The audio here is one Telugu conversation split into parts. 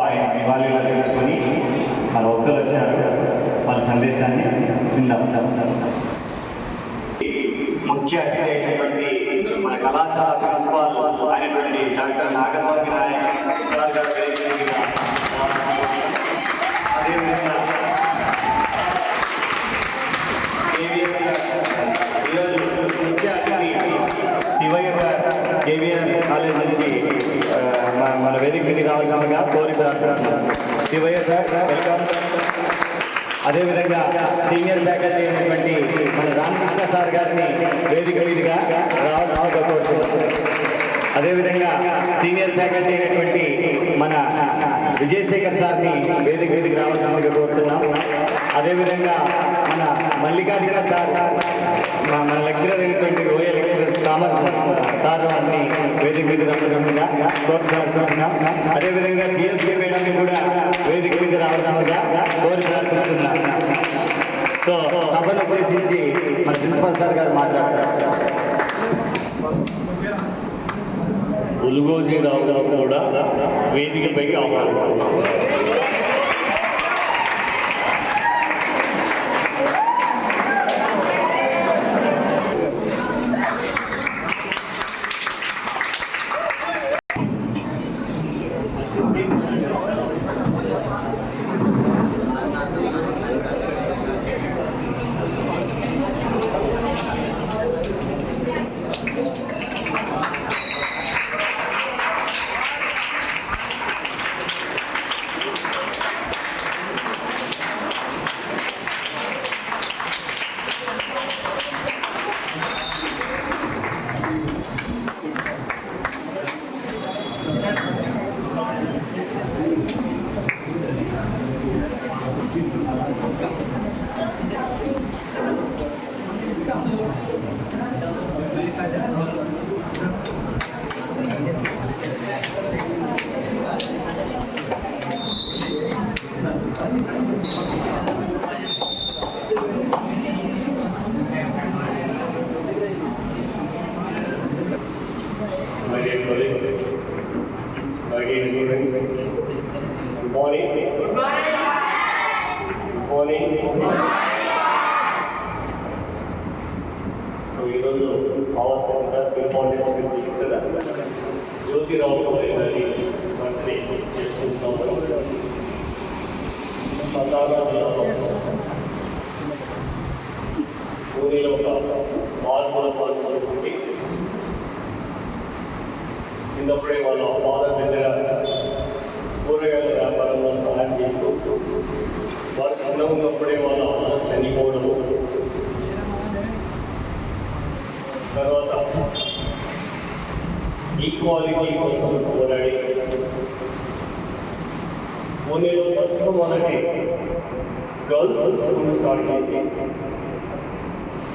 ఆయన నివాళులు అర్పించుకొని మన ఒక్కరు వచ్చారు, వాళ్ళ సందేశాన్ని విందాం. ముఖ్య అతిథి అయినటువంటి మన కళాశాల ప్రిన్సిపాల్ అయినటువంటి డాక్టర్ నాగస్వామి నాయక్ సార్ గారు, అదేవిధంగా ఈరోజు ముఖ్య అతిథి శివయ్య సార్ కేవీఆర్ కాలేజ్ నుంచి మన వేదిక మీదకి రావాల్సిందిగా కోరి ప్రార్థిస్తున్నాం. Shivayya sir welcome. అదేవిధంగా సీనియర్ ఫ్యాకల్టీ అయినటువంటి మన రామకృష్ణ సార్ గారిని వేదిక మీదుగా రావాల్సిందిగా కోరుతున్నాం. అదేవిధంగా సీనియర్ ఫ్యాకల్టీ అయినటువంటి మన విజయశేఖర్ సార్ని వేదిక మీదకి రావాల్సిందిగా కోరుతున్నాం. అదేవిధంగా మన మల్లికార్జున సార్, మన లెక్చరర్ అయినటువంటి ఓఏ లెక్చరర్ కామర్స్ సార్ వారిని వేదిక మీద రావాల్సిందిగా కోరుతున్నాం. అదేవిధంగా జిఎల్పీ మేడంని కూడా వేదిక మీద రావాల్సిందిగా కోరి ప్రార్థిస్తున్నాం. సో సభను ఉద్దేశించి మన ప్రిన్సిపల్ సార్ గారు మాట్లాడతారు. ఉలుగోజీ రావు కూడా వేదికపైకి ఆహ్వానిస్తున్నాం. ఈరోజు అవసరంగా ఇంపార్టెన్స్ తెలుసు కదా, జ్యోతిరావు గారి బర్త్డే చేసుకుంటున్నాము. పూణేలో ఒక మార్పుల పాల్గొంటుంది. చిన్నప్పుడే వాళ్ళ ఫాదర్ దగ్గర కూరగాయల వ్యాపారంలో సహాయం చేసుకుంటూ, వారు చిన్న ఉన్నప్పుడే వాళ్ళ అమ్మ చనిపోవడము, తర్వాత ఈక్వాలిటీ కోసం పోరాడి పూణేలో మొట్టమొదటి గర్ల్స్ స్కూల్ స్టార్ట్ చేసి,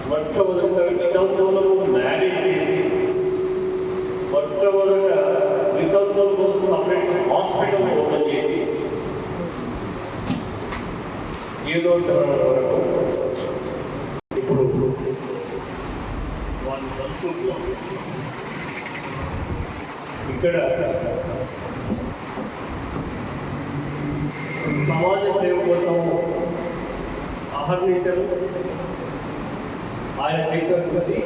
మొట్టమొదటిసారి వితంతువులు మ్యారేజ్ చేసి, మొట్టమొదట వితంతువుల కోసం సపరేట్ హాస్పిటల్ ఓపెన్ చేసి, జీవనోద్ధరణ వరకు ఇప్పుడు వాళ్ళ సంస్కృతిలో ఇక్కడ సమాజ సేవ కోసం అహర్నిశలు ఆయన చేసిన కృషి.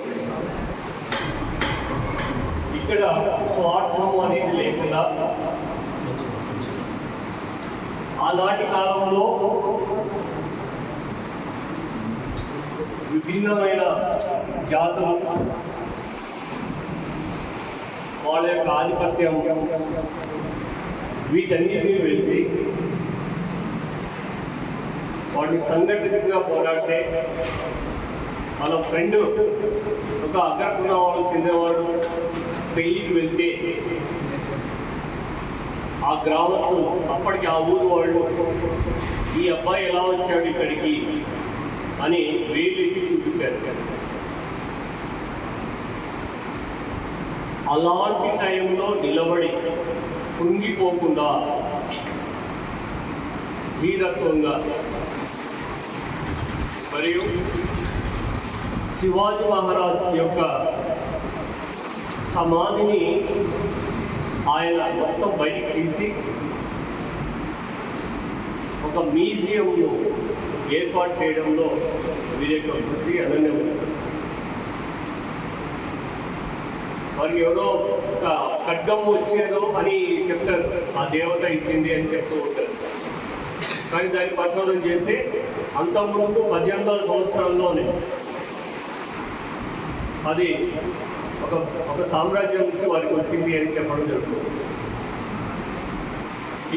ఇక్కడ స్వార్థం అనేది లేకుండా ఆనాటి కాలంలో విభిన్నమైన జాతులు వాళ్ళ యొక్క ఆధిపత్యం వీటన్నిటినీ వెలిసి వాటిని సంఘటితంగా పోరాడితే, మన ఫ్రెండ్ ఒక అగ్రకున్న వాళ్ళు చెందేవాడు పెళ్ళికి వెళ్తే ఆ గ్రామస్తులు అప్పటికి ఆ ఊరు వాళ్ళు ఈ అబ్బాయి ఎలా వచ్చాడు ఇక్కడికి అని వేలు చూపించారు. అలాంటి టైంలో నిలబడి కృంగిపోకుండా వీరత్వంగా మరియు శివాజీ మహారాజ్ యొక్క సమాధిని ఆయన మొత్తం బయటికి తీసి ఒక మ్యూజియంను ఏర్పాటు చేయడంలో వీరి యొక్క కృషి అనన్యం. వారికి ఎవరో ఒక ఖడ్గము వచ్చేదో అని చెప్తారు, ఆ దేవత ఇచ్చింది అని చెప్తూ ఉంటారు. కానీ దాన్ని పరిశోధన చేస్తే అంతకుముందు 1800 సంవత్సరాల్లోనే అది ఒక సామ్రాజ్యం నుంచి వారికి వచ్చింది అని చెప్పడం జరుగుతుంది.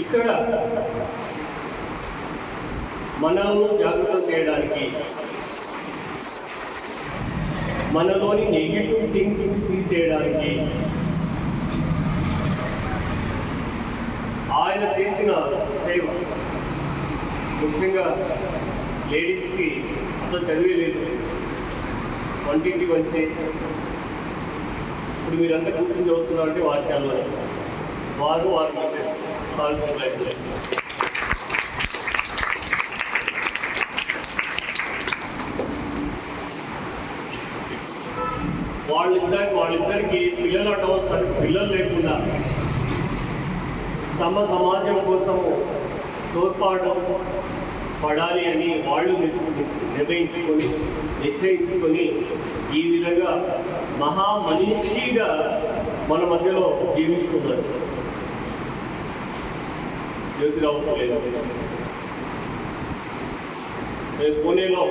ఇక్కడ మనల్ని జాగృతం చేయడానికి, మనలోని నెగిటివ్ థింగ్స్ తీసేయడానికి ఆయన చేసిన సేవ, ముఖ్యంగా లేడీస్కి అసలు చదివేలేదు, వంటింటి వచ్చి ఇప్పుడు మీరంతా కూర్చొని చదువుతున్నారంటే వారి చదవాలి, వారు మిసెస్ సాల్వ్ లైఫ్లో. వాళ్ళిద్దరికి పిల్లలు అవసరం, పిల్లలు లేకుండా సమాజం కోసము తోడ్పాటు పడాలి అని వాళ్ళు నిశ్చయించుకొని ఈ విధంగా మహామనిషిగా మన మధ్యలో జీవిస్తున్నారు. జ్యోతిరావు పూలే నేను పూణేలో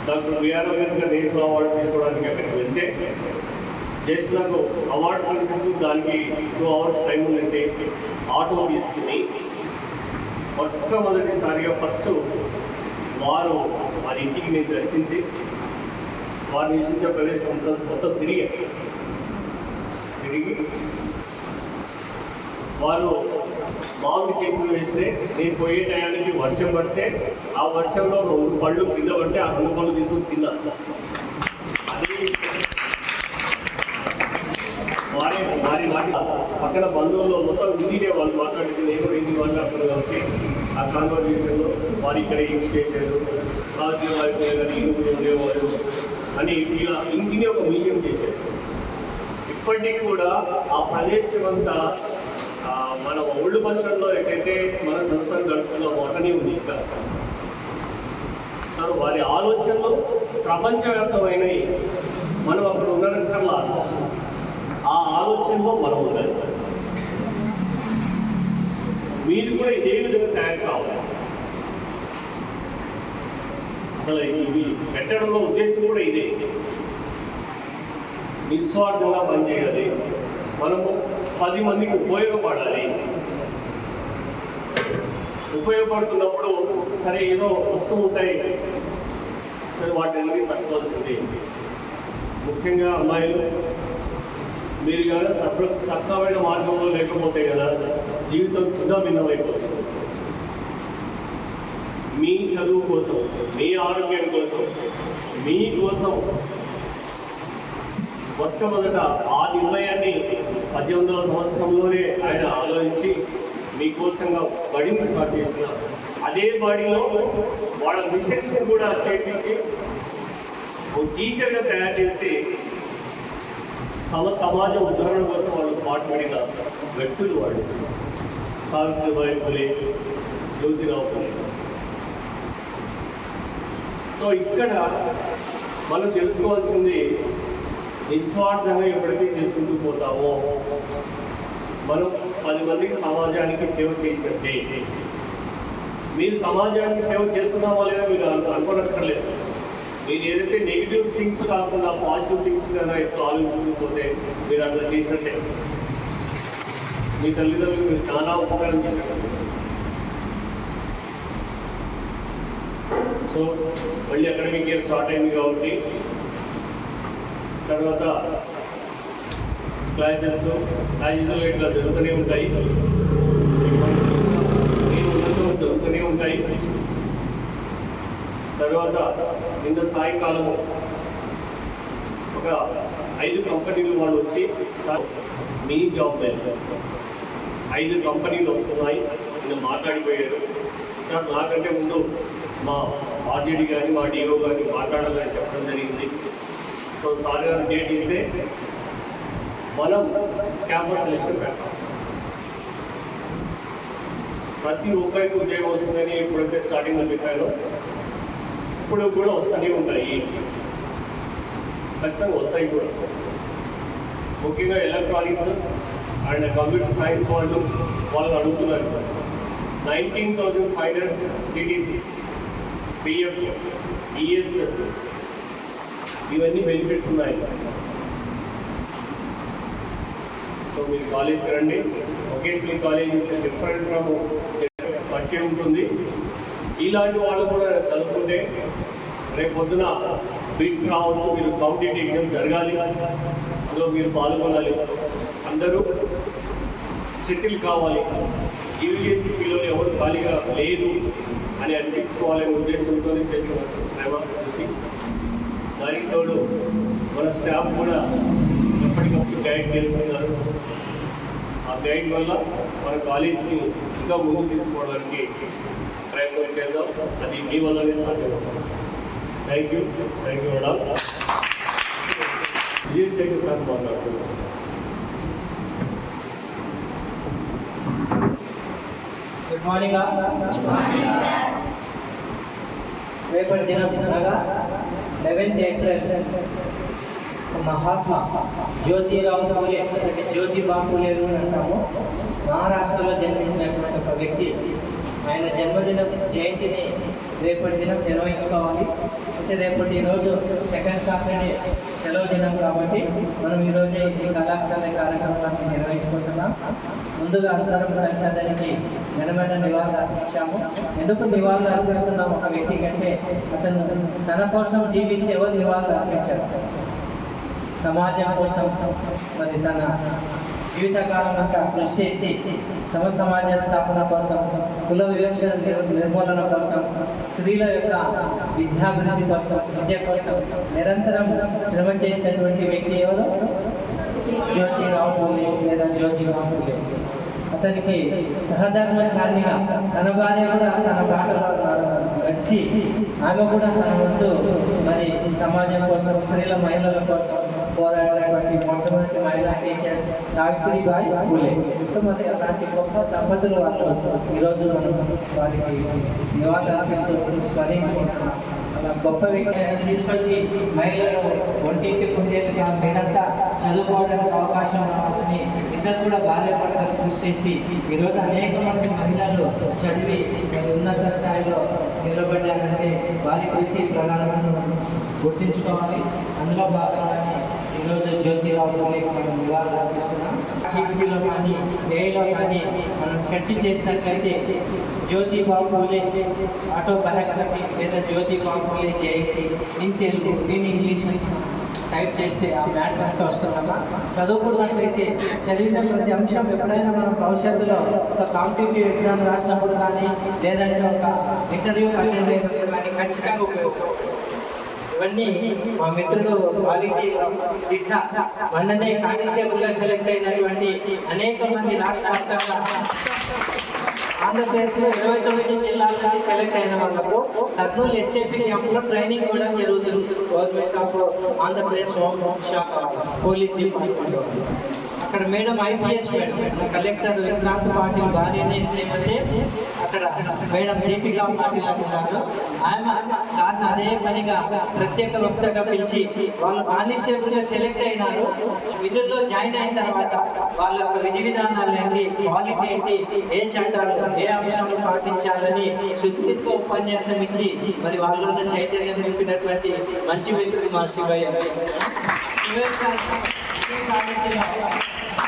doctor BR Ambedkar national award తీసుకోవడానికి అక్కడికి వెళ్తే జస్ట్ నాకు అవార్డు కలిసి దానికి 2 hours టైం ఉందంటే ఆటో తీసుకుని మొట్టమొదటిసారిగా ఫస్ట్ వారి ఇంటికి నేను దర్శించి వారిని నివసించే ప్రదేశం మొత్తం తిరిగి వారు మామిడి చెట్లు వేస్తే నేను పోయే టయానికి వర్షం పడితే ఆ వర్షంలో 2 పళ్ళు కింద పడితే ఆ 2 పళ్ళు తీసుకుని తిన్నారు. అది వారి పక్కన బంధువుల్లో మొత్తం హిందీనే వాళ్ళు మాట్లాడితే నేను హిందీ మాట్లాడుతున్నాను కాబట్టి ఆ కాన్వర్జేషన్లో వారు ఇక్కడ ఏం చేశారు, సాధ్యం వారికి ఉండేవారు అని ఇలా ఇంటిని ఒక మ్యూజియం చేశారు. ఇప్పటికీ కూడా ఆ ప్రదేశం అంతా మన ఓల్డ్ బస్ స్టాండ్లో ఎక్కడైతే మన సంస్థలు గడుపుతున్నామో అటనే ఉంది. ఇంకా వారి ఆలోచనలు ప్రపంచవ్యాప్తమైనవి, మనం అక్కడ ఉండడంకల్లా ఆ ఆలోచనలో మనం ఉండాలి. మీరు కూడా ఇదే విధంగా తయారు కావాలి. అసలు ఇవి పెట్టడంలో ఉద్దేశం కూడా ఇదే, నిస్వార్థంగా పనిచేయాలి, మనము 10 మందికి ఉపయోగపడాలి. ఉపయోగపడుతున్నప్పుడు సరే ఏదో వస్తూ ఉంటాయి, సరే వాటిని తట్టుకోవాల్సింది. ముఖ్యంగా అమ్మాయిలు మీరు కానీ సక్రమైన మార్గంలో లేకపోతే కదా జీవితం సుధా భిన్నమైపోతుంది. మీ చదువు కోసం, మీ ఆరోగ్యం కోసం, మీకోసం మొట్టమొదట ఆ నిర్ణయాన్ని 1800 సంవత్సరంలోనే ఆయన ఆలోచించి మీకోసంగా బడిని స్టార్ట్ చేసిన అదే బడిలో వాళ్ళ మిషన్స్ని కూడా చేపించి ఒక టీచర్గా తయారు చేసి సమాజ ఉద్ధరణ కోసం వాళ్ళు పాటుపడిన వ్యక్తులు వాళ్ళు. సావిత్రిబాయి పూలే, జ్యోతిరావు పూలే. సో ఇక్కడ మనం తెలుసుకోవాల్సింది, నిస్వార్థంగా ఎప్పుడైతే చేసుకుంటూ పోతామో మనం 10 మందికి సమాజానికి సేవ చేసినట్టే. మీరు సమాజానికి సేవ చేస్తున్నామో లేదో మీరు అనుకోనక్కర్లేదు. మీరు ఏదైతే నెగిటివ్ థింగ్స్ కాకుండా పాజిటివ్ థింగ్స్ కన్నా ఎక్కువ ఆలోచించకపోతే మీరు అట్లా చేసినట్టే. మీ తల్లిదండ్రులకు మీరు చాలా ఉపకారం చేసినట్టు. సో మళ్ళీ అకాడమిక్ ఇయర్ స్టార్ట్ అయింది కాబట్టి తర్వాత క్లాసెస్ ఇట్లా జరుగుతూనే ఉంటాయి, నేను ఉన్నత జరుగుతూనే ఉంటాయి. తర్వాత నిన్న సాయంకాలము ఒక 5 కంపెనీలు వాళ్ళు వచ్చి మీ జాబ్ లేదు, 5 కంపెనీలు వస్తున్నాయి నేను మాట్లాడిపోయారు. సార్ నాకంటే ముందు మా ఆర్జేడీ కానీ మా డిఓ కానీ మాట్లాడాలని చెప్పడం జరిగింది. సో సార్ గారు డేట్ ఇస్తే మనం క్యాంపస్ సెలెక్షన్ పెడతాం. ప్రతి రూపాయికి ఉద్యోగం వస్తుందని ఎప్పుడైతే స్టార్టింగ్లో చెప్పారో ఇప్పుడు కూడా వస్తూనే ఉంటాయి, ఖచ్చితంగా వస్తాయి కూడా. ముఖ్యంగా ఎలక్ట్రానిక్స్ అండ్ కంప్యూటర్ సైన్స్ వాళ్ళు అడుగుతున్నారు. 19,500 సిటీసీ, పిఎఫ్, ఈఎస్ ఇవన్నీ బెనిఫిట్స్ ఉన్నాయి. సో మీరు కాలేజ్కి రండి. వొకేషనల్ కాలేజ్ డిఫరెంట్ ఫ్రమ్ పరిచయం ఉంటుంది. ఇలాంటి వాళ్ళు కూడా చదువుకుంటే రేపు పొద్దున బిట్స్ రావచ్చు, మీరు కాంపిటేటివ్ ఎగ్జామ్ జరగాలి, అందులో మీరు పాల్గొనాలి, అందరూ సెటిల్ కావాలి. యూజీసీ పిల్లలు ఎవరు ఖాళీగా లేదు అని అనిపించుకోవాలనే ఉద్దేశంతో చేస్తున్న శ్రమ చూసి దానికి తోడు మన స్టాఫ్ కూడా ఎప్పటికప్పుడు గైడ్ చేస్తున్నారు. ఆ గైడ్ వల్ల మన కాలేజీని ఇంకా ముందుకు తీసుకోవడానికి ప్రయత్నం చేద్దాం. అది మీ వల్లనే సాధ్యమవుతుంది. Thank you madam. Vijayashekar sir మాట్లాడుతున్నాను. Good morning. రేపటి దినం అనగా 11th ఏప్రిల్ మహాత్మా జ్యోతిరావు పూలే, జ్యోతిబా పూలే అంటాము, మహారాష్ట్రలో జన్మించినటువంటి ఒక వ్యక్తి. ఆయన జన్మదిన జయంతిని రేపటి దినం నిర్వహించుకోవాలి. అయితే రేపటి రోజు సెకండ్ సాటర్డే సెలవు దినం కాబట్టి మనం ఈరోజే ఈ కళాశాల కార్యక్రమాన్ని నిర్వహించుకుంటున్నాం. ముందుగా అందరం కలిసి అతనికి ఘనమైన నివాళులు అర్పించాము. ఎందుకు నివాళులు అర్పిస్తున్నాం ఒక వ్యక్తి కంటే, అతను తన కోసం జీవిస్తే ఎవరు నివాళులు అర్పించారు? సమాజం కోసం మరి తన జీవితకాలం అంతా కృషి చేసి సమాజ స్థాపన కోసం, కుల వివక్ష నిర్మూలన కోసం, స్త్రీల యొక్క విద్యాభివృద్ధి కోసం, విద్య కోసం నిరంతరం శ్రమ చేసినటువంటి వ్యక్తి ఎవరు? జ్యోతిరావు పూలే లేదా జ్యోతిబా పూలే. అతనికి సహధర్మచారిగా తన భార్య కూడా తన బాటలో వచ్చి ఆమె కూడా తన వంతు మరి సమాజం కోసం, స్త్రీల మహిళల కోసం పోరాడినటువంటి మొట్టమొదటి మహిళా టీచర్ సావిత్రిబాయి పూలే. సో మరి అలాంటి గొప్ప దంపతులు వాళ్ళు ఈరోజు మనం వారికి నివాళులు అర్పిస్తూ స్మరించుకుంటున్నాం. అలా గొప్ప వ్యక్తులను తీసుకొచ్చి మహిళలు ఒంటింటి కుందేలుగా మీరంతా చదువుకోవడానికి అవకాశం ఉంటుందని ఇద్దరు కూడా భార్యాభర్తలు కృషి చేసి ఈరోజు అనేక మంది మహిళలు చదివి ఉన్నత స్థాయిలో నిలబడ్డారంటే వారి కృషి ప్రధానమైన గుర్తించుకోవాలి. అందులో భాగంగానే ఈరోజు జ్యోతిరావు పూలేకి మనం నివాళులు అర్పిస్తున్నాం. జీపీలో కానీ ఏఐలో కానీ మనం సెర్చ్ చేసినట్లయితే జ్యోతిబా పూలే ఆటోబయోగ్రఫీ లేదా Jyotiba Phule Jayanti in Telugu, in English type చేస్తే ఆ మ్యాటర్ అంతా వస్తుందమ్మా. చదువుకున్నట్లయితే చదివిన ప్రతి అంశం ఎప్పుడైనా మనం భవిష్యత్తులో ఒక కాంపిటేటివ్ ఎగ్జామ్ రాసినప్పుడు కానీ లేదంటే ఒక ఇంటర్వ్యూ అటెండ్ అయినప్పుడు కానీ ఖచ్చితంగా ఉపయోగపడుతుంది. ఇవన్నీ మా మిత్రుడు క్వాలిటీ దిట్ట మొన్ననే కానిస్టేబుల్గా సెలెక్ట్ అయినటువంటి అనేక మంది రాష్ట్ర వ్యాప్తంగా ఆంధ్రప్రదేశ్లో 29 జిల్లాల నుంచి సెలెక్ట్ అయిన వాళ్ళకు కర్నూలు ఎస్ఏపీ క్యాంపులో ట్రైనింగ్ ఇవ్వడం జరుగుతుంది. గవర్నమెంట్ ఆఫ్ ఆంధ్రప్రదేశ్ హోమ్ శాఖ పోలీస్ డిపార్ట్మెంట్. అక్కడ madam IPS madam collector Vikrant Patil భార్యనే శ్రీమతి అక్కడ మేడం దీపికా పాటిల్ అంటున్నారు. ఆమె సార్ని అదే పనిగా ప్రత్యేక వక్తగా పిలిచి వాళ్ళు కానిస్టేబుల్గా సెలెక్ట్ అయినారు. విధుల్లో జాయిన్ అయిన తర్వాత వాళ్ళ యొక్క విధి విధానాలు ఏంటి, క్వాలిటీ ఏంటి, ఏ చట్టాలు ఏ అంశాలు పాటించాలని సుదీర్ఘ ఉపన్యాసం ఇచ్చి మరి వాళ్ళలో చైతన్యం నింపినటువంటి మంచి వ్యక్తులు మా శివయ్య.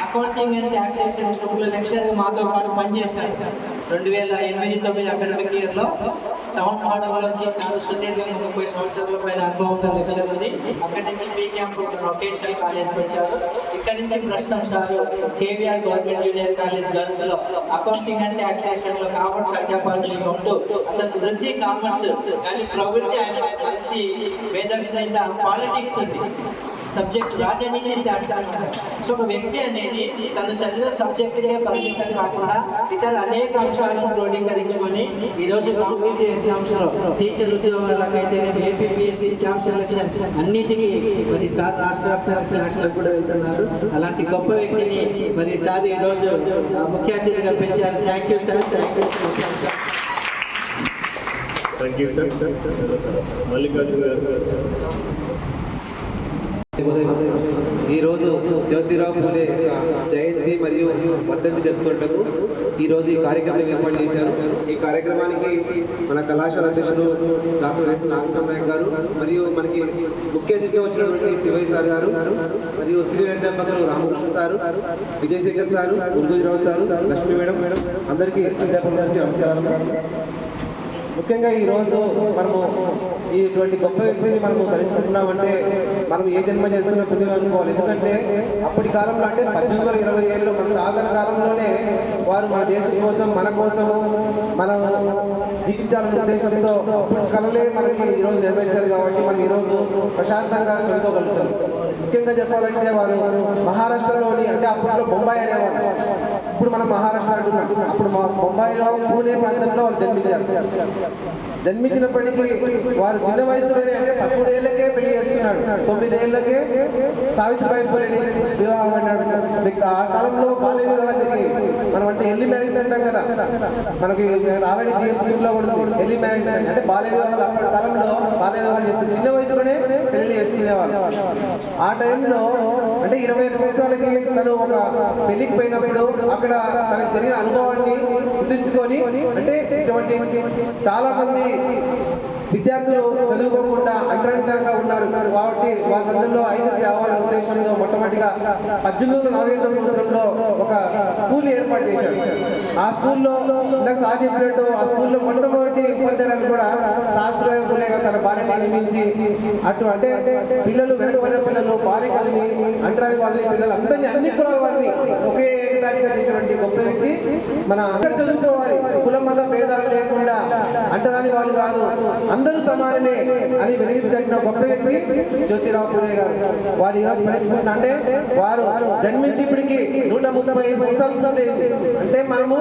అకౌంటింగ్ అండ్ ట్యాక్సేషన్ గ్రూపుల లెక్చరర్ మాతో పాటు పనిచేశారు. 2008-9 అకాడమిక్ ఇయర్లో టౌన్ మోడల్లో చేశారు. సుదీర్ఘంగా 30 సంవత్సరాల పైన అనుభవం ఉన్న లెక్చర్ ఉంది. అక్కడి నుంచి బీ క్యాంప్ వొకేషనల్ కాలేజ్కి వచ్చారు. ఇక్కడి నుంచి ప్రస్తుతం sir KVR government junior college గర్ల్స్లో అకౌంటింగ్ అండ్ ట్యాక్సేషన్లో కామర్స్ అధ్యాపకులుగా ఉంటూ అతను వృత్తి కామర్స్ కానీ ప్రవృత్తి ఆయన కలిసి మేధస్సైన పాలిటిక్స్ ఉంది, సబ్జెక్ట్ రాజనీతి శాస్త్రం. సో ఒక వ్యక్తి అనేది తను చదివిన సబ్జెక్టుకే పరిమితం కాకుండా ఇతర అనేక అంశాలు అవకాశాలను క్రోడీకరించుకొని ఈరోజు కాంపిటేటివ్ ఎగ్జామ్స్లో టీచర్ ఉద్యోగాలకైతే ఏపీపీఎస్సీ స్టాఫ్ సెలక్షన్ అన్నిటికీ మరి సార్ రాష్ట్ర వ్యాప్తంగా క్లాసులకు కూడా వెళ్తున్నారు. అలాంటి గొప్ప వ్యక్తిని మరి సార్ ఈరోజు ముఖ్య అతిథిగా పిలిచారు. Thank you sir. Thank you sir. Mallikarjuna గారు. ఈరోజు జ్యోతిరావు పూలే జయంతి మరియు వర్ధంతి జరుపుకుంటూ ఈరోజు ఈ కార్యక్రమం ఏర్పాటు చేశారు. ఈ కార్యక్రమానికి మన కళాశాల అధ్యక్షుడు డాక్టర్ ఎస్ నాగసంనాయక్ గారు మరియు మనకి ముఖ్య అతిథిగా వచ్చినటువంటి శివయ్య సార్ గారు మరియు సీనియర్ అధ్యాపకులు Ramakrishna sir, Vijayashekar sir, Urdurao sir, Lakshmi madam అందరికీ అధ్యాపకులకి నమస్కారం. ముఖ్యంగా ఈరోజు మనము ఇటువంటి గొప్ప వ్యక్తిని మనము స్మరించుకుంటున్నామంటే మనం ఏ జన్మ చేసుకున్న పుణ్యం అనుకోవాలి. ఎందుకంటే అప్పటి కాలంలో అంటే 1827లో మన తాతల కాలంలోనే వారు మన దేశం కోసం మన కోసము మనం జీవించాలనే ఉద్దేశంతో కలలే మనకి ఈరోజు నెరవేర్చారు కాబట్టి మనం ఈరోజు ప్రశాంతంగా చదువుకోగలుగుతాం. ముఖ్యంగా చెప్పాలంటే వారు మహారాష్ట్రలోని అంటే అప్పట్లో బొంబాయి అనేవారు, ఇప్పుడు మనం మహారాష్ట్ర అంటున్నాం. అప్పుడు బొంబాయిలో పూణే ప్రాంతంలో వారు జన్మించినప్పటికీ వారు చిన్న వయసులోనే అంటే 13 ఏళ్ళకే పెళ్లి చేసుకున్నాడు. 9 ఏళ్ళకే సావిత్రిబాయి పూలేని వివాహం అన్నాడు. ఆ కాలంలో బాల్య వివాహం జరిగేది. మనం అంటే ఎర్లీ మ్యారేజ్ అంటాం కదా, మనకి ఆల్రెడీ జీఎంసీలో కూడా ఎర్లీ మ్యారేజ్ అంటే బాల్య వివాహాలు. అప్పటి కాలంలో బాల్య వివాహాలు చేస్తారు, చిన్న వయసులోనే పెళ్లి చేసుకునేవాళ్ళు. ఆ టైంలో అంటే 25 సంవత్సరాలకి తను ఒక పెళ్లికి పోయినప్పుడు అక్కడ తనకు జరిగిన అనుభవాన్ని గుర్తించుకొని అంటే ఇటువంటి చాలా మంది విద్యార్థులు చదువుకోకుండా అంటరానితనంగా ఉన్నారు కాబట్టి వాళ్ళందరిలో ఐక్యత అవ్వాలనే ఉద్దేశంలో మొట్టమొదటిగా 1848 సంవత్సరంలో ఒక స్కూల్ ఏర్పాటు చేశారు. ఆ స్కూల్లో ఇందాక సార్ చెప్పినట్టు ఆ స్కూల్లో మొట్టమొదటి ఉపాధ్యాయులు కూడా సావిత్రిబాయి పూలేగా తన భార్యని నియమించి అటు అంటే పిల్లలు వెనుకబడిన పిల్లలు, బాలికల్ని, అంటరాని వాళ్ళని, పిల్లలు అందరినీ అన్ని కులాల వారిని ఒకే ఏకదాటిగా చేసినటువంటి గొప్ప వ్యక్తి. మన అందరు చదువుకోవాలి, కులం మత భేదాలు లేకుండా, అంటరాని వాళ్ళు కాదు అందరూ సమానమే అని వెలిగించిన గొప్ప వ్యక్తి జ్యోతిరావు పూలే గారు. వారు ఈరోజు స్మరించుకుంటున్నా అంటే వారు జన్మించి ఇప్పటికి 135 సంవత్సరాలు అంటే మనము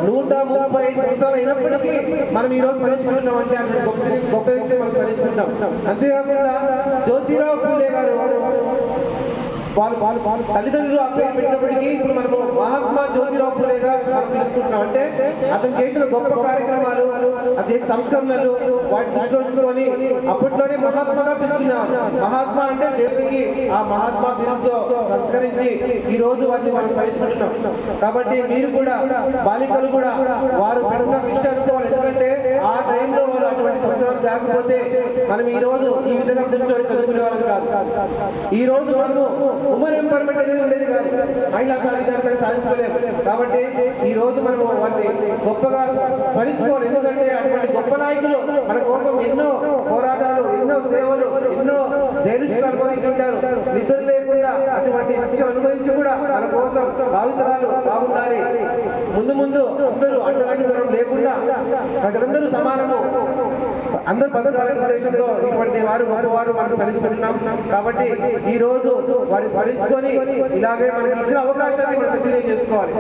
135 సంవత్సరాలు అయినప్పటికీ మనం ఈరోజు స్మరించుకుంటున్నాం అంటే గొప్ప వ్యక్తి మనం స్మరించుకుంటాం. అంతేకాకుండా జ్యోతిరావు పూలే గారు వాళ్ళు తల్లిదండ్రులు ఆ పేరు పెట్టినప్పటికీ ఇప్పుడు మనము మహాత్మా జ్యోతిరావు పూలేగా మనం పిలుస్తున్నాం. అంటే అతను చేసిన గొప్ప కార్యక్రమాలు, అది చేసిన సంస్కరణలు వాటిని దృష్టిలో ఉంచుకొని అప్పట్లోనే మహాత్మాగా పిలుచుకున్నాం. మహాత్మా అంటే దేవుడికి ఆ మహాత్మా బిరుదుతో సంస్కరించి ఈ రోజు వాటిని మనం స్మరించుకుంటున్నాం. కాబట్టి మీరు కూడా బాలికలు కూడా వారు పెట్టిన శిక్ష అనుకోవాలి. ఎందుకంటే ఆ టైంలో వారు అటువంటి సంస్కరణలు లేకపోతే మనం ఈ రోజు ఈ విధంగా కూర్చొని చదువుకునే వాళ్ళం కాదు. ఈ రోజు మనము ఉమెన్ ఎంపవర్మెంట్ అనేది ఉండేది కాదు, మహిళా సాధికారతను సాధించలేము. కాబట్టి ఈ రోజు మనం వారిని గొప్పగా స్మరించుకోవాలి. ఎందుకంటే అటువంటి గొప్ప నాయకులు మన కోసం ఎన్నో పోరాటాలు, ఎన్నో సేవలు, ఎన్నో జైలు శిక్షలు అనుభవించుంటారు. నిద్ర లేకుండా అటువంటి శిక్షలు అనుభవించి కూడా మన కోసం భావితరాలు బాగుండాలి, ముందు ముందు అందరూ అంటరానితనం లేకుండా ప్రజలందరూ సమానము, అందరూ బతకాలనే ఉద్దేశంలో ఇటువంటి వారు గొప్పవారు మనం స్మరించుకుంటున్నాం. కాబట్టి ఈ రోజు వారిని స్మరించుకొని ఇలాగే మనకి ఇచ్చిన అవకాశాన్ని మనం సద్వినియోగం చేసుకోవాలి.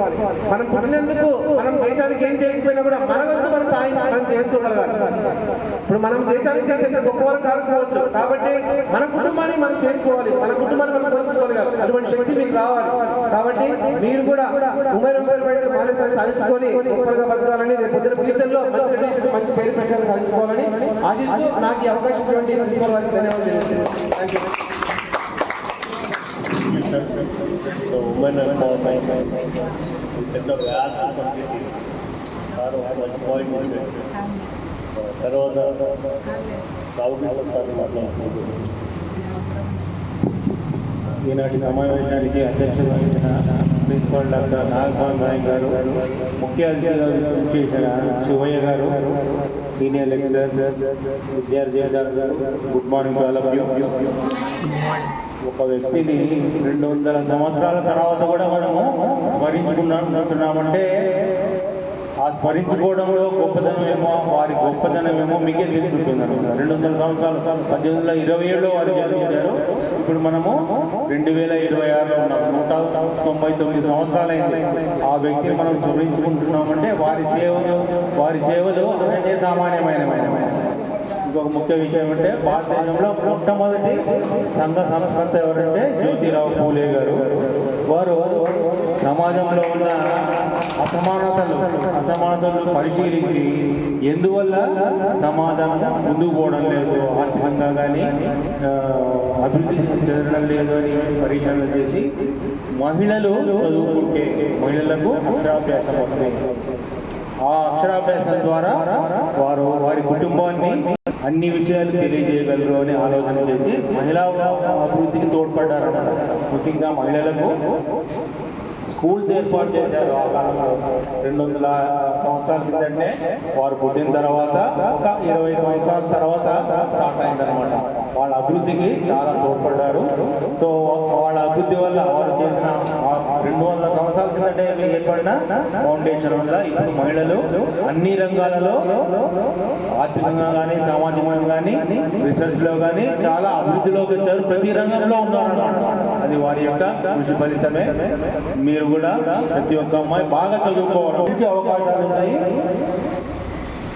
మనం పుట్టినందుకు మనం దేశానికి ఏం చేయకపోయినా కూడా మన వరకు మనం సాయం మనం చేసుకోగలగాలి. ఇప్పుడు మనం దేశానికి చేసేంత గొప్పవారు కాకపోవచ్చు, కాబట్టి మన కుటుంబాన్ని మనం చేసుకోవాలి, మన కుటుంబాన్ని మనం పోషించుకోగలగాలి. అటువంటి శక్తి మీకు రావాలి. కాబట్టి మీరు కూడా ఉమెన్ ఎంపవర్మెంట్ మానేసాన్ని సాధించుకొని గొప్పగా బతకాలని, రేపు పొద్దున ఫ్యూచర్లో మంచి పేరు ప్రకారం సాధించుకోవాలని ఆశిస్తూ నాకు ఈ అవకాశం ఇచ్చినటువంటి ప్రిన్సిపల్ వారికి ధన్యవాదాలు తెలియజేస్తున్నాను. Thank you. So women empowerment పెద్ద వ్యాస సబ్జెక్ట్ సార్ ఒక మంచి పాయింట్ తర్వాత రావుకృష్ణ సార్ మాట్లాడుతుంది. ఈనాటి సమావేశానికి అధ్యక్షత వహించిన ప్రిన్సిపల్ డాక్టర్ నాగస్వామి నాయక్ గారు, ముఖ్య అతిథిగా చేసిన శివయ్య గారు, సీనియర్ లెక్చరర్స్, విద్యార్థి గారు, good morning to all of you. ఒక వ్యక్తిని 200 సంవత్సరాల తర్వాత కూడా మనము స్మరించుకుంటున్నామంటే ఆ స్మరించుకోవడంలో గొప్పదనమేమో వారి గొప్పదనమేమో మీకే తెలుసుంటుంది అనమాట. 200 సంవత్సరాలు 1827లో వారు జన్మించారు. ఇప్పుడు మనము 2026లో ఉన్నాం. 199 సంవత్సరాలైంది. ఆ వ్యక్తిని మనం స్మరించుకుంటున్నామంటే వారి సేవలు అనేక సామాన్యమైనమైన. ఇంకొక ముఖ్య విషయం అంటే భారతదేశంలో మొట్టమొదటి సంఘ సంస్కర్త ఎవరంటే జ్యోతిరావు పూలే గారు. వారు సమాజంలో ఉన్న అసమానతలు పరిశీలించి ఎందువల్ల సమాజం ముందుకు పోవడం లేదు, ఆర్థికంగా కానీ అభివృద్ధి చెందడం లేదు అని పరిశీలన చేసి మహిళలు చదువుకుంటే మహిళలకు అక్షరాభ్యాసం వస్తాయి. ఆ అక్షరాభ్యాసం ద్వారా వారి కుటుంబాన్ని అన్ని విషయాలు తెలియజేయగలరు అని ఆలోచన చేసి మహిళా అభివృద్ధికి తోడ్పడ్డారన్నమాట. ముఖ్యంగా మహిళలకు స్కూల్స్ ఏర్పాటు చేశారు. ఆ కాలంలో 200 సంవత్సరాల కిందటే వారు పుట్టిన తర్వాత ఒక 20 సంవత్సరాల తర్వాత స్టార్ట్ అయిందనమాట. వాళ్ళ అభివృద్ధికి చాలా తోడ్పడ్డారు. సో వాళ్ళ అభివృద్ధి వల్ల వారు చేసిన 200 సంవత్సరాల కిందటే ఏర్పడిన ఫౌండేషన్ వల్ల ఇప్పుడు మహిళలు అన్ని రంగాలలో ఆర్థికంగా కానీ సామాజికంగా కానీ రీసెర్చ్లో కానీ చాలా అభివృద్ధిలోకి వచ్చారు. ప్రతి రంగంలో ఉన్నారన్నమాట. అది వారి యొక్క కృషి ఫలితమే. మీరు కూడా ప్రతి ఒక్క అమ్మాయి బాగా చదువుకోవాలి. మంచి అవకాశాలు ఉన్నాయి.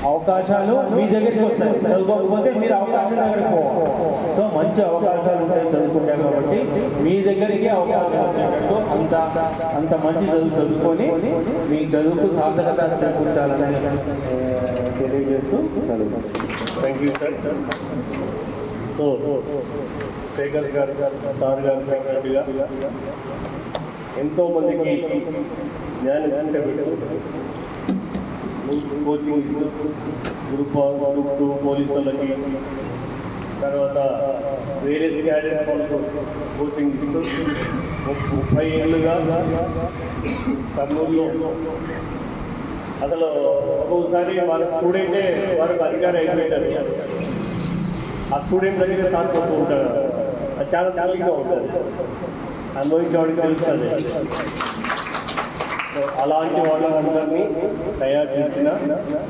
అవకాశాలు మీ దగ్గరికి వస్తాయి. చదువుకోకపోతే మీరు అవకాశం దగ్గరికి పోవాలి. సో మంచి అవకాశాలు ఉంటాయి చదువుకుంటాం కాబట్టి మీ దగ్గరికి అవకాశం వచ్చేటట్టు అంత మంచి చదువుకొని మీ చదువుకు సార్థకత చేకూర్చాలని తెలియజేస్తూ చదువు. Thank you sir. So Shekhar గారు సార్ గారు చెప్పినట్టుగా ఎంతోమందికి జ్ఞానం చేసేటట్టు కోచింగ్ ఇస్తూ గ్రూప్ 2 పోలీసు వాళ్ళకి, తర్వాత వేరే క్యాడెట్స్ వాళ్ళకు కోచింగ్ ఇస్తూ 30 ఏళ్ళుగా కర్నూలులో అసలు ఒక్కొక్కసారి వాళ్ళ స్టూడెంటే వారికి అధికారం అయిపోయింటారు. ఆ స్టూడెంట్ దగ్గర సాధిపోతూ ఉంటాడు. అది చాలా తేలిగ్గా ఉంటుంది. అనుభవించేవాడికి తెలుస్తుంది. అలాంటి వాళ్ళందరినీ తయారు చేసిన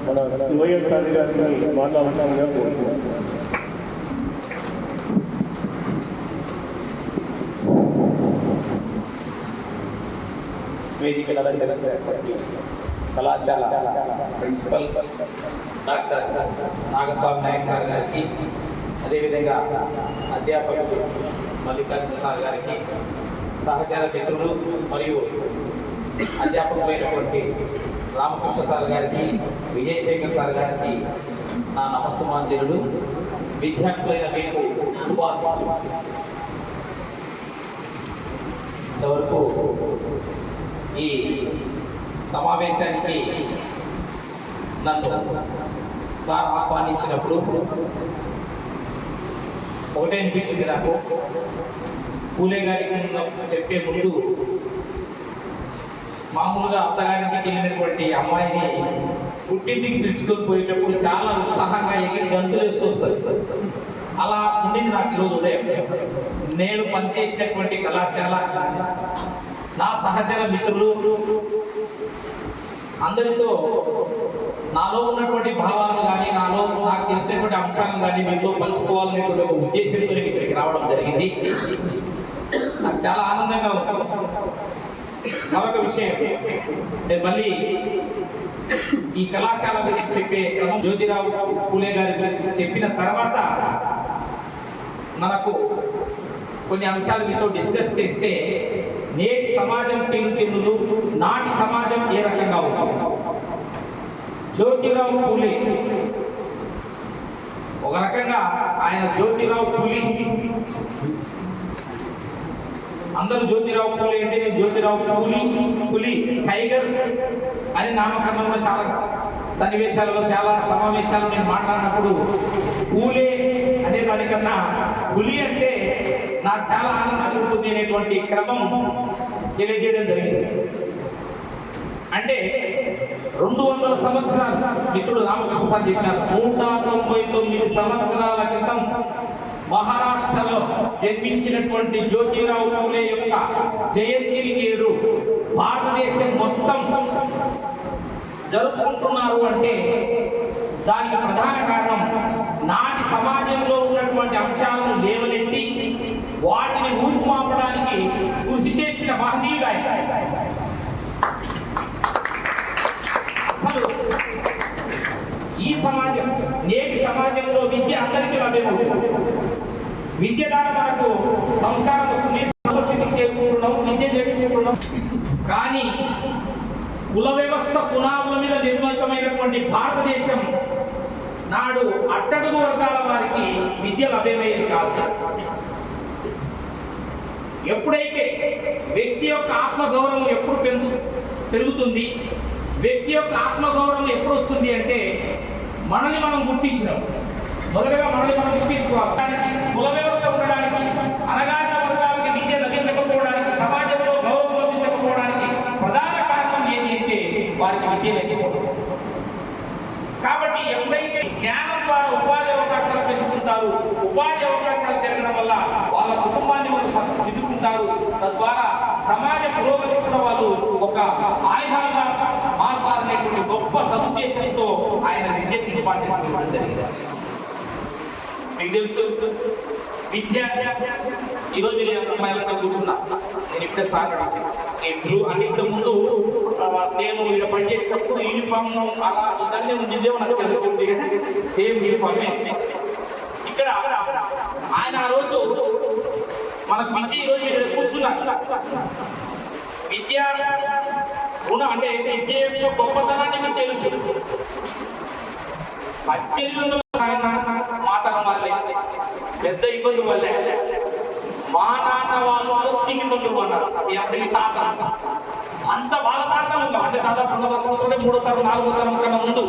మన శివయ్య సార్ గారిని మాట్లాడుతాముగా కోరుతున్నాం. వేదికల అలంకరించినటువంటి కళాశాల principal doctor Nagaswamy Naik sir గారికి, అదేవిధంగా అధ్యాపకులు మల్లికార్జున సార్ గారికి, సహచర మిత్రులు మరియు అధ్యాపకులైనటువంటి రామకృష్ణ సార్ గారికి, విజయశేఖర్ సార్ గారికి నా నమస్సుమాంజలుడు. విద్యార్థులైన మీకు శుభాశీస్సులు. ఇంతవరకు ఈ సమావేశానికి నన్ను సార్ ఆహ్వానించినప్పుడు ఒకటే అనిపించింది నాకు. పూలే గారికి చెప్పే ముందు మామూలుగా అత్తగారింటికి వెళ్ళినటువంటి అమ్మాయిని పుట్టింటికి పిలుచుకొని పోయేటప్పుడు చాలా ఉత్సాహంగా ఎగిరి గంతులు వేస్తూ వస్తారు. అలా ఉండింది నాకు ఈరోజు ఉదయం. నేను పనిచేసినటువంటి కళాశాల, నా సహచర మిత్రులు అందరితో నాలో ఉన్నటువంటి భావాలను కానీ నాలో నాకు తెలిసినటువంటి అంశాలను కానీ మీతో పంచుకోవాలనేటువంటి ఒక ఉద్దేశంతో నేను ఇక్కడికి రావడం జరిగింది. నాకు చాలా ఆనందంగా ఉంది. మరొక విషయం, నేను మళ్ళీ ఈ కళాశాల గురించి చెప్పే క్రమం జ్యోతిరావు పూలే గారి గురించి చెప్పిన తర్వాత మనకు కొన్ని అంశాలు మీతో డిస్కస్ చేస్తే నేటి సమాజం తీరుతెన్నులు, నాటి సమాజం ఏ రకంగా ఉంది. జ్యోతిరావు పూలే ఒక రకంగా ఆయన జ్యోతిరావు పూలి, అందరూ జ్యోతిరావు పూలే అంటే నేను జ్యోతిరావు పులి టైగర్ అని నామకరణంలో చాలా సన్నివేశాలలో చాలా సమావేశాలు నేను మాట్లాడినప్పుడు పూలే అనే దానికన్నా పులి అంటే నాకు చాలా ఆనందం ఉంటుంది అనేటువంటి క్రమం తెలియజేయడం జరిగింది. అంటే 200 సంవత్సరాలు మిత్రుడు రామకృష్ణ సార్ చెప్పినారు. 199 సంవత్సరాల క్రితం మహారాష్ట్రలో జన్మించినటువంటి జ్యోతిరావు పూలే యొక్క జయంతిని నేడు భారతదేశం మొత్తం జరుపుకుంటున్నారు అంటే దానికి ప్రధాన కారణం నాటి సమాజంలో ఉన్నటువంటి అంశాలను లేవనెత్తి వాటిని రూపుమాపడానికి కృషి చేసిన మహనీయుడు ఆయన. అసలు ఈ సమాజం నేటి సమాజంలో విద్య అందరికీ లభ్యమవుతుంది. విద్య ద్వారా మనకు సంస్కారం వస్తుంది, స్థితికి చేరుకుంటున్నాం, విద్య నేర్చుకుంటున్నాం. కానీ కుల వ్యవస్థ పునాదుల మీద నిర్మితమైనటువంటి భారతదేశం నాడు అట్టడుగు వర్గాల వారికి విద్య లభ్యమయ్యేది కాదు. ఎప్పుడైతే వ్యక్తి యొక్క ఆత్మగౌరవం ఎప్పుడు పెరుగుతుంది, వ్యక్తి యొక్క ఆత్మగౌరవం ఎప్పుడు వస్తుంది అంటే మనల్ని మనం గుర్తించడం. మొదటగా మనల్ని మనం గుర్తించుకోవాలి. కుల వ్యవస్థ ఉండడానికి, అనగారిన వర్గాలకి విద్య లభించకపోవడానికి, సమాజంలో గౌరవం లభించకపోవడానికి ప్రధాన కారణం ఏంటి అంటే వారికి విద్య లేకపోవడం. కాబట్టి ఎప్పుడైతే జ్ఞానం ద్వారా ఉపాధి అవకాశాలు పెంచుకుంటారు, ఉపాధి అవకాశాలు పెరగడం వల్ల వాళ్ళ కుటుంబాన్ని వాళ్ళు దిద్దుకుంటారు, తద్వారా సమాజ పురోగతి కూడా వాళ్ళు ఒక ఆయుధాలుగా మారుతారనేటువంటి గొప్ప సదుద్దేశంతో ఆయన విద్యకు ఇంపార్టెన్స్ ఇవ్వడం జరిగింది. మీకు తెలుసు విద్య ఈరోజు నేను అమ్మాయిలతో కూర్చున్నా, నేను ఇప్పుడే సాగడానికి ఇంట్లో అంటే ఇంతకుముందు నేను ఇక్కడ పనిచేసేటప్పుడు యూనిఫామ్ అలా ఇదన్నీ ఉండిందేమో నాకు తెలుస్తుంది, సేమ్ యూనిఫామే. ఇక్కడ ఆయన ఆ రోజు మనకు విద్య ఈరోజు ఇక్కడ కూర్చున్నారు. విద్య రుణం అంటే విద్య యొక్క గొప్పతనాన్ని మీకు తెలుసు. 1800 ఆయన మాతరం వాళ్ళే పెద్ద ఇబ్బంది వల్లే మా నాన్న వాళ్ళు ఒత్తికి తొందరు అన్నారు. మీ తాత అంత వాళ్ళ తాతలు అంటే దాదాపు 200 సంవత్సరాలు 3వ తరం 4వ తరం కన్నా ముందు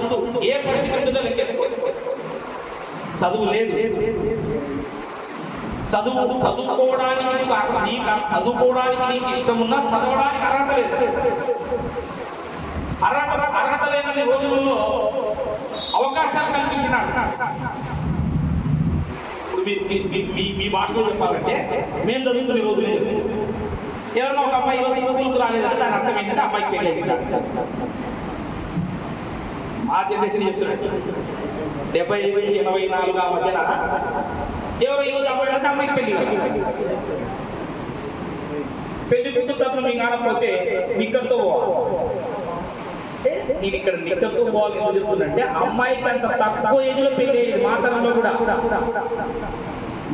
ఏ పరిస్థితి ఉంటుందో లెక్కేసుకోవచ్చు. చదువు లేదు, చదువుకోవడానికి నీకు ఇష్టం ఉన్నా చదవడానికి అర్హత లేదు. అర్హత లేని రోజుల్లో అవకాశాలు కల్పించినాడు. ఇప్పుడు మీ భాషలో చెప్పాలంటే మేము చదువుకునే రోజు లేదు. ఎవరన్నా ఒక అమ్మాయి స్కూల్కి రాలేదంటే దాని అర్థం ఏంటంటే అమ్మాయికి పెళ్ళేది. మా జనరేషన్ చెప్తున్నాడు 70, 84 ఆ మధ్యన ఎవరో ఈరోజు అమ్మాయి అంటే అమ్మాయికి పెళ్ళి కూతురు మీకు కానకపోతే ఇక్కడితో నేను ఇక్కడ నిక్కతో పోవాలి ఎందుకు చెప్తున్నంటే అమ్మాయికి అంత తక్కువ ఏజ్లో పెళ్ళి అయ్యేది మా తరంలో కూడా.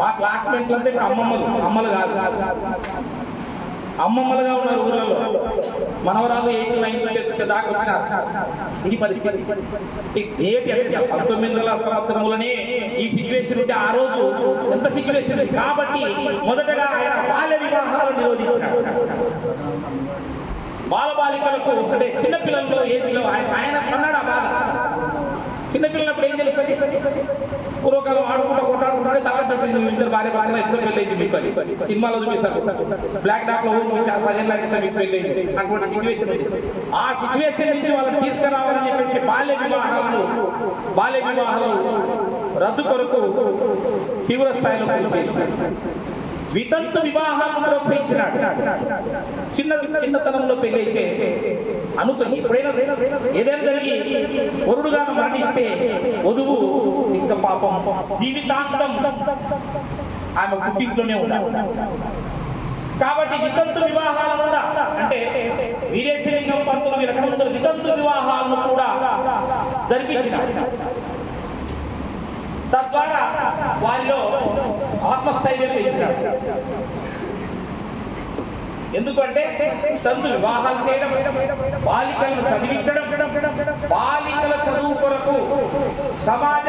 మా క్లాస్మేట్లు అంటే అమ్మలు కాదు, అమ్మమ్మలుగా ఉన్నారు ఊళ్ళలో. మనవరాలు 8, 9 దాకా వచ్చినారు. ఇది పరిస్థితి. 1900 సంవత్సరములనే ఈ సిచ్యువేషన్ ఉంటే ఆ రోజు ఎంత సిచ్యువేషన్. కాబట్టి మొదటగా ఆయన బాల్య వివాహాలను నిరోధించినాడు. బాలబాలికలకు అంటే చిన్నపిల్లల్లో ఏజ్లో ఆయన అన్నాడు ఆ బాధ. చిన్నపిల్లలప్పుడు ఏం తెలుస్తుంది, పూర్వకాలం కొట్టాడుకుంటే తర్వాత ఇద్దరు భార్య ఎప్పుడు పెళ్ళైంది మీకు అని సినిమాలో చూపిస్తారు. బ్లాక్ డాక్ లో 10 ఏళ్ళ క్రితం మీకు పెళ్ళైంది అటువంటి సిచ్యువేషన్. ఆ సిచ్యువేషన్ నుంచి వాళ్ళని తీసుకురావాలని చెప్పేసి బాల్య వివాహాలు రద్దు కొరకు తీవ్ర స్థాయిలో వితంతు వివాహాలను ప్రోత్సహించినాడు. చిన్నతనంలో పెళ్లి అయితే అనుకుని ఎప్పుడైనా ఏదైనా జరిగి వరుడుగాను మరణిస్తే వధువు ఇంకా పాపం జీవితాంతం ఆమె పుట్టింట్లోనే ఉన్నాడు. కాబట్టి వితంతు వివాహాలను కూడా అంటే వీరేశలింగం 1900 వితంతు వివాహాలను కూడా జరిపించినాడు. తద్వారా వారిలో ఆత్మస్థైర్యం పెంచినాడు. ఎందుకంటే తంతు వివాహాలు చేయడం, బాలికలను చదివించడం, బాలికల చదువు కొరకు సమాజ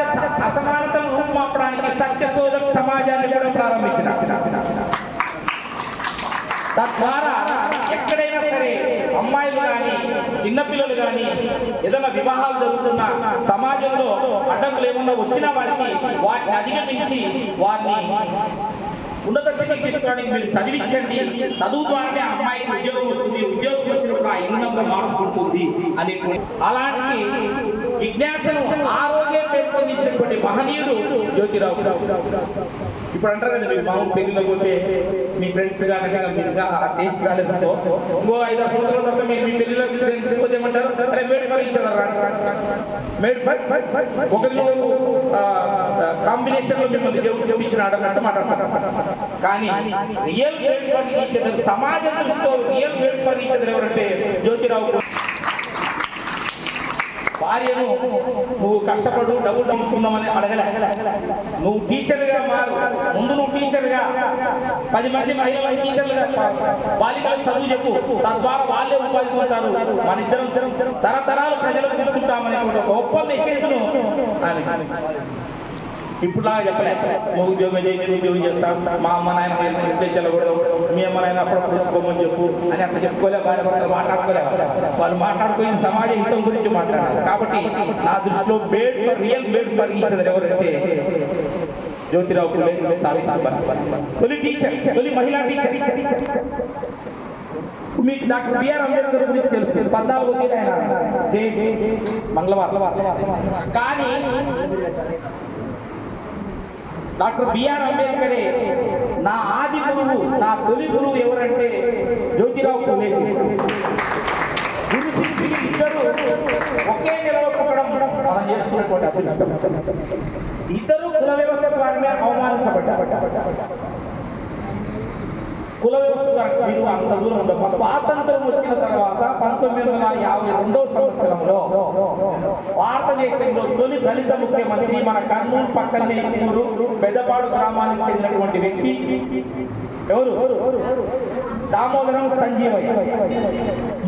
అసమానతను రూపుమాపడానికి సత్యశోధక సమాజాన్ని కూడా ప్రారంభించినాడు. తద్వారా ఎక్కడైనా సరే అమ్మాయిలు కానీ చిన్నపిల్లలు కానీ ఏదైనా వివాహాలు జరుగుతున్న సమాజంలో అడ్డంకులు ఏమన్నా వచ్చినా వాటిని అధిగమించి వారిని ఉన్నత స్థితికి తీసుకోవడానికి మీరు చదివించండి. చదువు ద్వారానే అమ్మాయికి ఉద్యోగం వస్తుంది, ఉద్యోగం వచ్చినప్పుడు ఆ ఇల్లంతా మార్చుకుంటుంది అనేటువంటి అలాంటి జిజ్ఞాసను ఆ రోజే పేర్కొన్న అందించినటువంటి మహనీయుడు జ్యోతిరావు. ఇప్పుడు అంటారు కదా, మీ మామూలు పెళ్లిలో పోతే మీ ఫ్రెండ్స్ కానీ మీరు ఆ స్టేజ్కి రాలేదంటో ఇంకో 5-6 సంవత్సరాల తర్వాత మీరు మీ పెళ్లిలో ఫ్రెండ్స్ పోతే ఏమంటారు, అరే made for each other, made for ఒకరిలో కాంబినేషన్ లో మిమ్మల్ని దేవుడు చూపించినాడు అన్నట్టు మాట్లాడతారు. కానీ real made for each other, సమాజం దృష్టిలో real made for each other ఎవరంటే జ్యోతిరావు. భార్యను నువ్వు కష్టపడు డబ్బులు నమ్ముకుందామని అడగలే, నువ్వు టీచర్గా మారు, ముందు నువ్వు టీచర్గా 10 మంది మహిళలు టీచర్లుగా బాలికలకు చదువు చెప్పు, తద్వారా వాళ్ళే ఉపాధి పొందుతారు, మన ఇద్దరం తరతరాలు ప్రజలకు గుర్తుంటామనే ఒక గొప్ప మెసేజ్ను ఇప్పుడులాగా చెప్పలే. నువ్వు ఉద్యోగం చేయి, నేను ఉద్యోగం చేస్తాను, మా అమ్మ నాయన చెల్లకూడదు, మీ అమ్మ నాయన అప్పుడప్పుడు తెచ్చుకోమని చెప్పు అని అట్లా చెప్పుకోలే, మాట్లాడుకోలే. వాళ్ళు మాట్లాడుకుని సమాజ హితం గురించి మాట్లాడారు. కాబట్టి నా దృష్టిలో real made for each other ఎవరంటే జ్యోతిరావు ఫులే, సావిత్రిబాయి. తొలి టీచర్, తొలి మహిళా టీచర్. మీకు డాక్టర్ బిఆర్ అంబేద్కర్ గురించి తెలుసు, 14వ తేదీ ఆయన జయంతి మంగళవారం. కానీ డాక్టర్ బిఆర్ అంబేద్కరే నా ఆది గురువు, నా తొలి గురువు ఎవరంటే జ్యోతిరావు ఫులే. గురు శిష్యులు ఇద్దరు ఒకే నిలవకపోవడం మనం చేసుకున్నటువంటి అదృష్టం. ఇద్దరు కుల వ్యవస్థ ద్వారా అవమానించబడ్డారు. కుల వ్యవస్థ మీరు అంత దూరం ఉందా? స్వాతంత్రం వచ్చిన తర్వాత 1952వ సంవత్సరంలో భారతదేశంలో తొలి దళిత ముఖ్యమంత్రి మన కర్నూలు పక్కనే ఊరు పెద్దపాడు గ్రామానికి చెందినటువంటి వ్యక్తి ఎవరు? దామోదరం సంజీవయ్య.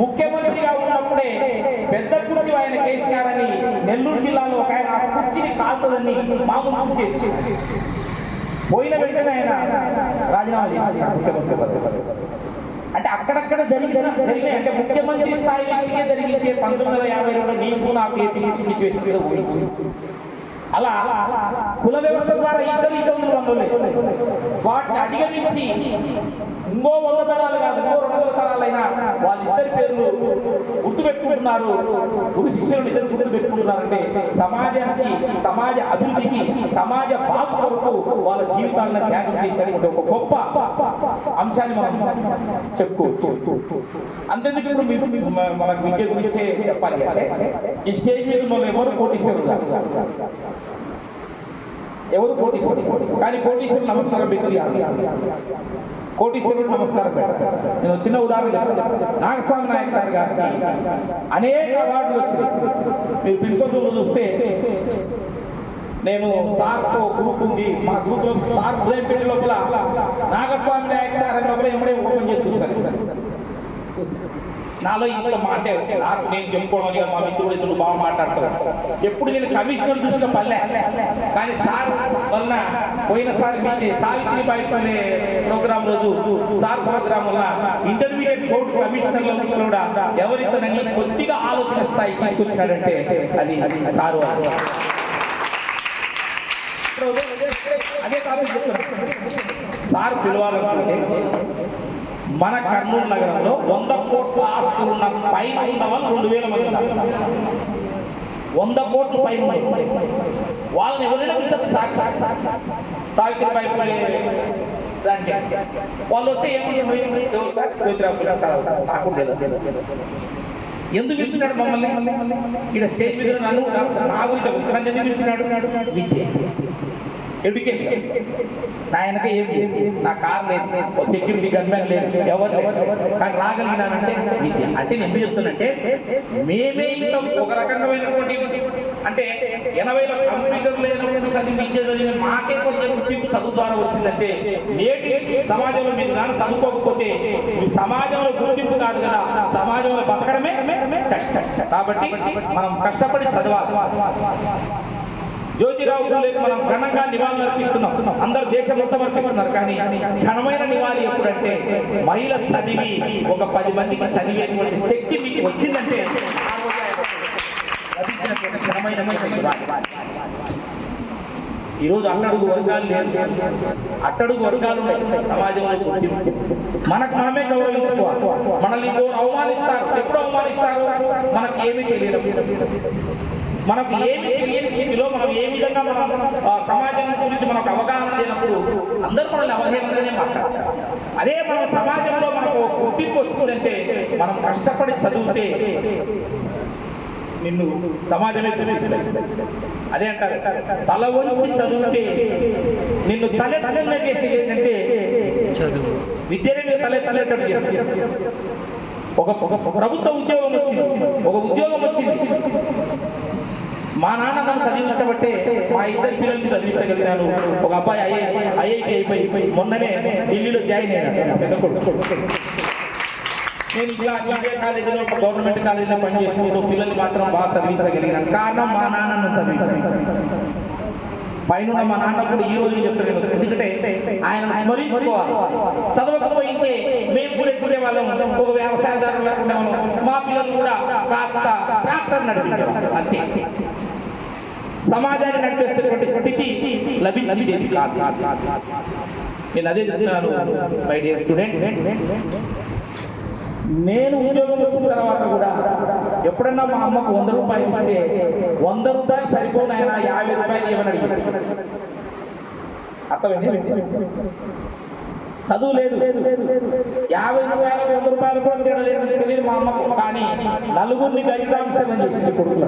ముఖ్యమంత్రిగా ఉన్నప్పుడే పెద్ద కుర్చీ ఆయన కేసినారని నెల్లూరు జిల్లాలో ఒక ఆయన ఆ కుర్చీని కాల్తదని మామూలు కుర్చీ పోయిన వెంటనే ఆయన రాజీనామా చేశారు ముఖ్యమంత్రి పదవి. అంటే అక్కడక్కడ జరిగినాయి. అంటే ముఖ్యమంత్రి స్థాయి వ్యక్తికే జరిగితే 1952లో నీకు నాకు ఏపీ సిచ్యువేషన్ మీద ఊహించి అలా కుల వ్యవస్థ ద్వారా ఇద్దరు ఇబ్బందులు అందులో వాటిని అధిగమించి ఇంకో 100 తరాలు కాదు, ఇంకో 200 తరాలైనా వాళ్ళిద్దరి పేర్లు గుర్తుపెట్టుకుంటున్నారు. గురు శిష్యులు ఇద్దరు గుర్తుపెట్టుకుంటున్నారంటే సమాజానికి, సమాజ అభివృద్ధికి, సమాజ బాగు కొరకు వాళ్ళ జీవితాలను త్యాగం చేసినటువంటి ఒక గొప్ప అంశాన్ని మనం చెప్పుకోవచ్చు. అంతెందుకు ఇప్పుడు మనకు విద్య గురించే చెప్పాలి అంటే ఈ స్టేజ్ మీద ఉన్న ఎవరు కోటీశ్వరులు, ఎవరు కోటీశ్వరులు. కానీ కోటీశ్వరులు నమస్కారం పెట్టి కోటీశ్వరుడు నమస్కారం పెడతారు. నేను చిన్న ఉదాహరణ చెప్తాను. నాగస్వామి నాయక్ సార్ గారికి అనేక అవార్డులు వచ్చినాయి. మీరు ప్రిన్సిపల్ చూస్తే నేను సార్తో గ్రూప్ ఉంది, మా గ్రూప్ లో సార్ ఉదయంపేట లోపల నాగస్వామి నాయక్ సార్ అని లోపల ఎప్పుడే ఓపెన్ చేసి చూస్తారు. నాలో ఇంత మాటే నాకు నేను చెప్పుకోవడం, మా మిత్రుడు బాగా మాట్లాడతాడు. ఎప్పుడు నేను కమిషనర్ చూసిన పల్లె, కానీ సార్ వల్ల పోయినసారి సావిత్రిబాయి పల్లె ప్రోగ్రామ్ రోజు సార్ ప్రోగ్రామ్ వల్ల ఇంటర్మీడియట్ బోర్డు కమిషనర్లో కూడా ఎవరితోనని కొద్దిగా ఆలోచన స్థాయి తీసుకొచ్చినాడంటే అది సారు. అదే టాపిక్ చెప్తున్నాను. సార్ పిలవాలనుకుంటే మన కర్నూలు నగరంలో 100 కోట్ల ఆస్తులున్న పైన ఉన్న వాళ్ళు 2000 మంది ఉన్నారు. 100 కోట్ల పైన వాళ్ళని ఎవరైనా సావిత్రిబాయి దానికి వాళ్ళు వస్తే నాకు ఎందుకు ఇచ్చినాడు మమ్మల్ని ఇక్కడ స్టేజ్ మీద నన్ను నా గురించి నన్ను ఎందుకు ఇచ్చినాడు? విద్య, ఎడ్యుకేషన్. నా వెనక ఏం లేదు, నా కార్ లేదు, సెక్యూరిటీ గన్మెన్ లేదు, ఎవరు కానీ రాగలిగినానంటే విద్య. అంటే నేను ఎందుకు చెప్తున్నంటే మేమే ఇంత ఒక రకమైనటువంటి అంటే 80లో కంప్యూటర్ లేనప్పుడు చదివి విద్య చదివిన మాకే కొంచెం గుర్తింపు చదువు ద్వారా వచ్చిందంటే నేటి సమాజంలో మీరు కానీ చదువుకోకపోతే మీ సమాజంలో గుర్తింపు కాదు కదా, సమాజంలో బతకడమే కష్టం. కాబట్టి మనం కష్టపడి చదవాలి. జ్యోతిరావు ఫులేకి మనం ఘనంగా నివాళులు అర్పిస్తున్నాం. అందరు దేశం మొత్తం అర్పిస్తున్నారు. కానీ ఘనమైన నివాళి ఎప్పుడంటే మహిళ చదివి ఒక 10 మందికి చదివేటువంటి శక్తి మీకు వచ్చిందంటే ఘనమైన ఈరోజు అట్టడుగు వర్గాలు లేదు, అట్టడుగు వర్గాలు ఉన్నాయి సమాజంలో. మనకు మనమే గౌరవించుకోవాలి. మనల్ని అవమానిస్తారు. ఎప్పుడు అవమానిస్తారు మనకి ఏమీ తెలియదు. మనకు ఏమి తెలియని స్థితిలో మనం ఏ విధంగా మనం సమాజం గురించి మనకు అవగాహన లేనప్పుడు అందరూ మనల్ని అవహేళనగానే మాట్లాడతారు. అదే మన సమాజంలో మనకు గుర్తింపు వస్తుందంటే మనం కష్టపడి చదివితే నిన్ను సమాజమే గుర్తిస్తుంది. అదే అంటారు, తల వంచి చదివితే నిన్ను తలెత్తకుండా చేసేది ఏంటంటే విద్యనే మీరు తలెత్తలేటట్టు చేస్తుంది. ఒక ప్రభుత్వ ఉద్యోగం వచ్చింది, ఒక ఉద్యోగం వచ్చింది. మా నాన్న నన్ను చదివించబట్టే మా ఇద్దరు పిల్లల్ని చదివించగలిగినాను. ఒక అబ్బాయి ఐఐటి అయిపోయి మొన్ననే ఢిల్లీలో జాయిన్ అయ్యాను. పెద్ద కొడుకు. నేను ఇలా ఇండియా కాలేజీలో గవర్నమెంట్ కాలేజీలో పనిచేసుకుంటూ పిల్లల్ని మాత్రం బాగా చదివించగలిగినాను. కారణం మా నాన్న నన్ను చదివించాను. పైన మా నాన్న కూడా ఈ రోజు చెప్తాను, ఎందుకంటే ఆయన స్మరించుకోవాలి. చదవకపోయింటే మేము కూడా ఎక్కునే వాళ్ళం, ఒక వ్యవసాయదారులు లేకుండా మా పిల్లలు కూడా కాస్త ట్రాక్టర్ నడిపించారు. అంతే. సమాజాన్ని నడిపేస్తున్నటువంటి స్థితి లభించింది కాదు. నేను అదే చెప్తున్నాను మై డియర్ స్టూడెంట్స్. నేను ఉద్యోగం వచ్చిన తర్వాత కూడా ఎప్పుడన్నా మా అమ్మకు 100 రూపాయలు ఇస్తే 100 రూపాయలు సరిపోయినా 50 రూపాయలు ఏమని అడిగారు. అర్థమైంది? చదువు లేదు, 50 రూపాయలు 100 రూపాయలు కూడా తినలేదని తెలియదు మా అమ్మకు. కానీ నలుగురిని గైబాంశం చేసింది కొడుకులు.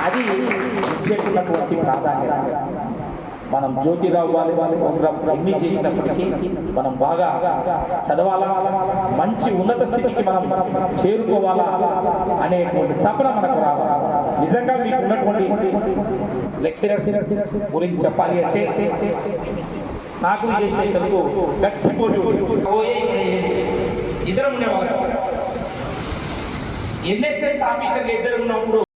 అది విద్యకున్నటువంటి ప్రాధాన్యత. మనం జ్యోతిరావు వాళ్ళు ఎన్ని చేసినప్పటికీ మనం బాగా చదవాలా, మంచి ఉన్నత స్థితికి మనం చేరుకోవాలా అనేటువంటి తపన మనకు రావాలి. నిజంగా మీకు ఉన్నటువంటి లెక్చరర్స్ గురించి చెప్పాలి అంటే నాకు చేసేందుకు గట్టి పోటీ ఇద్దరు ఉండేవాళ్ళు. ఎన్ఎస్ఎస్ ఆఫీసర్లు ఇద్దరు ఉన్నప్పుడు